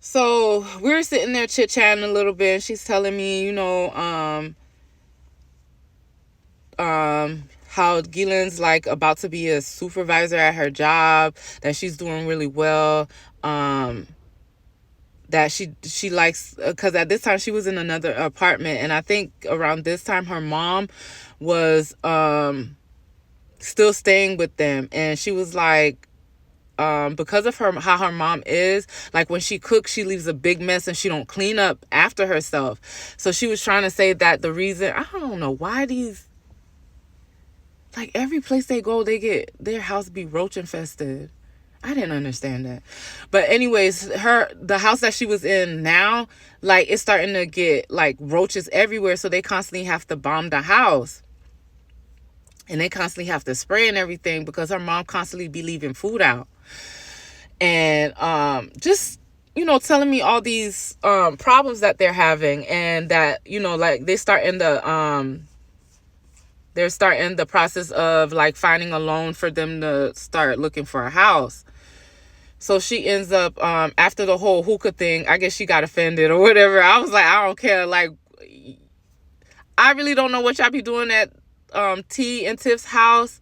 So we were sitting there chit-chatting a little bit, and she's telling me, how Gilan's like about to be a supervisor at her job, that she's doing really well, that she likes, because at this time she was in another apartment, and I think around this time her mom was still staying with them, and she was like, because of her how her mom is, like when she cooks she leaves a big mess and she don't clean up after herself. So she was trying to say that the reason, I don't know why these, like every place they go they get their house be roach infested. I didn't understand that. But anyways, the house that she was in now, like it's starting to get like roaches everywhere, so they constantly have to bomb the house. And they constantly have to spray and everything because her mom constantly be leaving food out. And just telling me all these problems that they're having, and that like they're starting the process of like finding a loan for them to start looking for a house. So she ends up, after the whole hookah thing, I guess she got offended or whatever. I was like, I don't care. Like, I really don't know what y'all be doing at T and Tiff's house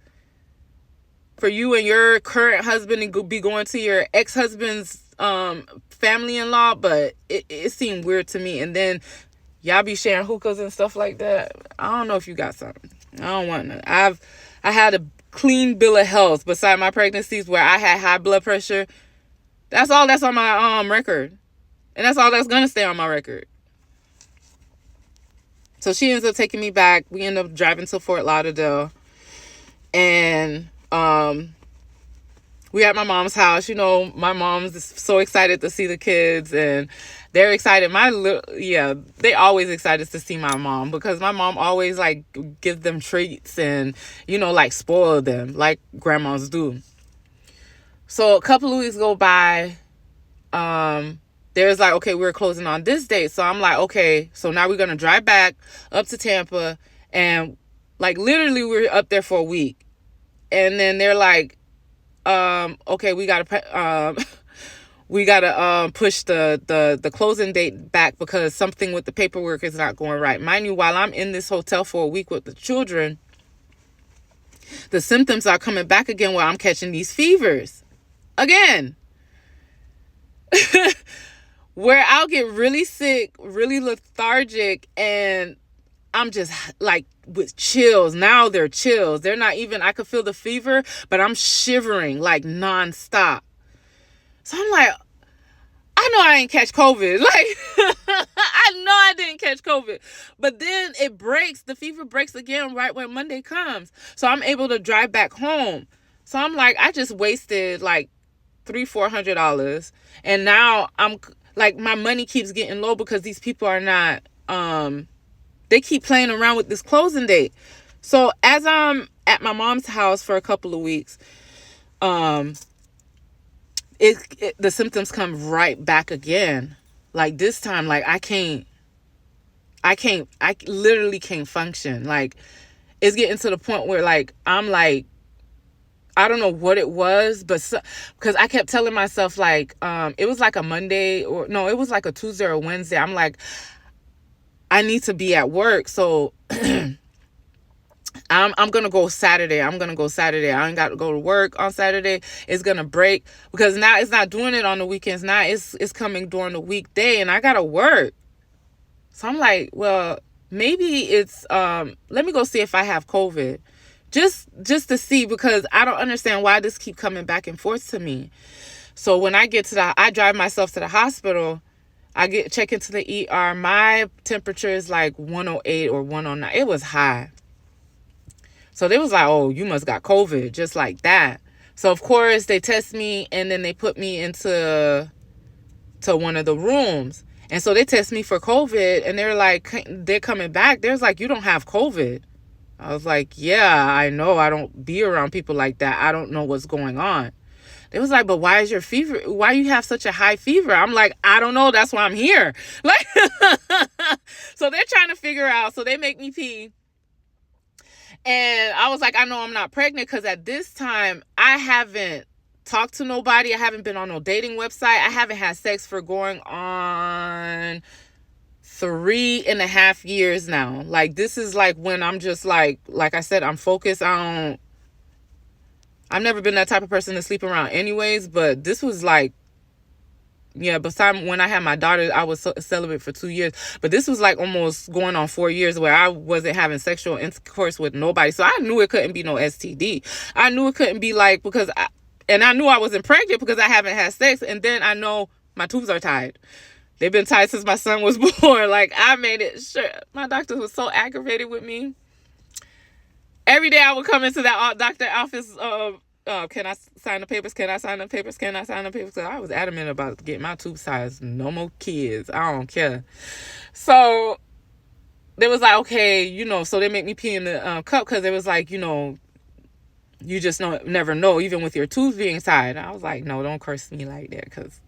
for you and your current husband, and be going to your ex-husband's family-in-law, but it seemed weird to me. And then y'all be sharing hookahs and stuff like that. I don't know if you got something. I don't want none. I had a clean bill of health beside my pregnancies where I had high blood pressure. That's all that's on my record. And that's all that's gonna stay on my record. So she ends up taking me back. We end up driving to Fort Lauderdale. And we at my mom's house. My mom's so excited to see the kids, and they're excited. They always excited to see my mom, because my mom always like gives them treats and like spoil them like grandmas do. So a couple of weeks go by. There's like, okay, we're closing on this date. So I'm like, okay, so now we're gonna drive back up to Tampa, and like literally we're up there for a week. And then they're like, okay, we gotta push the closing date back because something with the paperwork is not going right. Mind you, while I'm in this hotel for a week with the children, the symptoms are coming back again, where I'm catching these fevers again. Where I'll get really sick, really lethargic, and I'm just like with chills. Now they're chills. They're not even, I could feel the fever, but I'm shivering like nonstop. So I'm like, I know I ain't catch COVID. Like, I know I didn't catch COVID. But then the fever breaks again right when Monday comes. So I'm able to drive back home. So I'm like, I just wasted like $300-$400. And now I'm like, my money keeps getting low because these people are not, they keep playing around with this closing date. So as I'm at my mom's house for a couple of weeks, the symptoms come right back again. Like this time, like I literally can't function. Like it's getting to the point where like, I'm like, I don't know what it was, but because I kept telling myself like, it was like a Monday, or no, it was like a Tuesday or Wednesday. I'm like, I need to be at work. So I'm gonna go Saturday. I ain't got to go to work on Saturday. It's gonna break because now it's not doing it on the weekends. Now it's coming during the weekday, and I gotta work. So I'm like, well, maybe it's let me go see if I have COVID, just to see, because I don't understand why this keep coming back and forth to me. So when I drive myself to the hospital. I check into the ER. My temperature is like 108 or 109. It was high. So they was like, oh, you must got COVID, just like that. So, of course, they test me, and then they put me into one of the rooms. And so they test me for COVID, and they're like, they're coming back. They're like, you don't have COVID. I was like, yeah, I know. I don't be around people like that. I don't know what's going on. They was like, but why you have such a high fever? I'm like, I don't know. That's why I'm here. Like, so they're trying to figure out. So they make me pee. And I was like, I know I'm not pregnant, because at this time I haven't talked to nobody. I haven't been on no dating website. I haven't had sex for going on 3.5 years now. Like, this is like when I'm just like I said, I'm focused. I've never been that type of person to sleep around anyways, but this was like, yeah, besides when I had my daughter, I was celibate for 2 years. But this was like almost going on 4 years where I wasn't having sexual intercourse with nobody. So I knew it couldn't be no STD. I knew it couldn't be like, and I knew I wasn't pregnant because I haven't had sex. And then I know my tubes are tied. They've been tied since my son was born. Like, I made it sure. My doctor was so aggravated with me. Every day I would come into that doctor office, can I sign the papers? Can I sign the papers? Can I sign the papers? I was adamant about getting my tube size. No more kids. I don't care. So they was like, okay, so they make me pee in the cup because it was like, you just never know, even with your tubes being tied. I was like, no, don't curse me like that because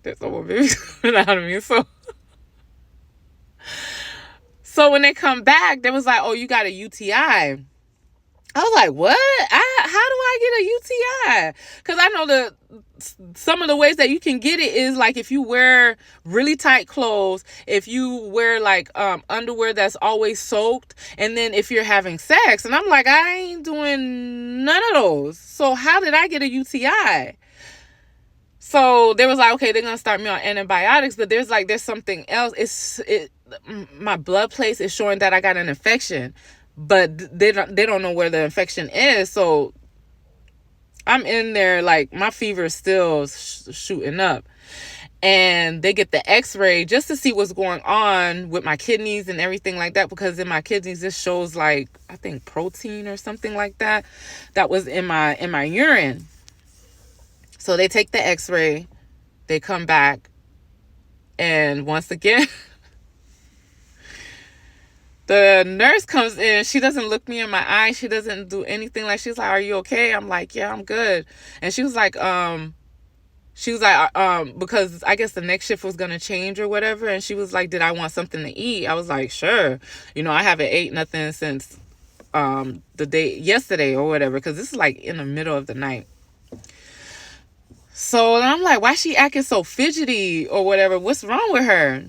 there's no more babies coming out of me. So when they come back, they was like, oh, you got a UTI. I was like, what? How do I get a UTI? Because I know some of the ways that you can get it is like if you wear really tight clothes, if you wear like underwear that's always soaked, and then if you're having sex. And I'm like, I ain't doing none of those. So how did I get a UTI? So they was like, okay, they're going to start me on antibiotics, but there's something else. My blood place is showing that I got an infection, but they don't know where the infection is. So I'm in there, like, my fever is still shooting up. And they get the x-ray just to see what's going on with my kidneys and everything like that, because in my kidneys this shows like, I think, protein or something like that was in my urine. So they take the x-ray, they come back, and once again the nurse comes in. She doesn't look me in my eye. She doesn't do anything. Like, she's like, are you okay? I'm like, yeah, I'm good. And she was like, because I guess the next shift was going to change or whatever. And she was like, did I want something to eat? I was like, sure. I haven't ate nothing since the day yesterday or whatever, because this is like in the middle of the night. So I'm like, why is she acting so fidgety or whatever? What's wrong with her?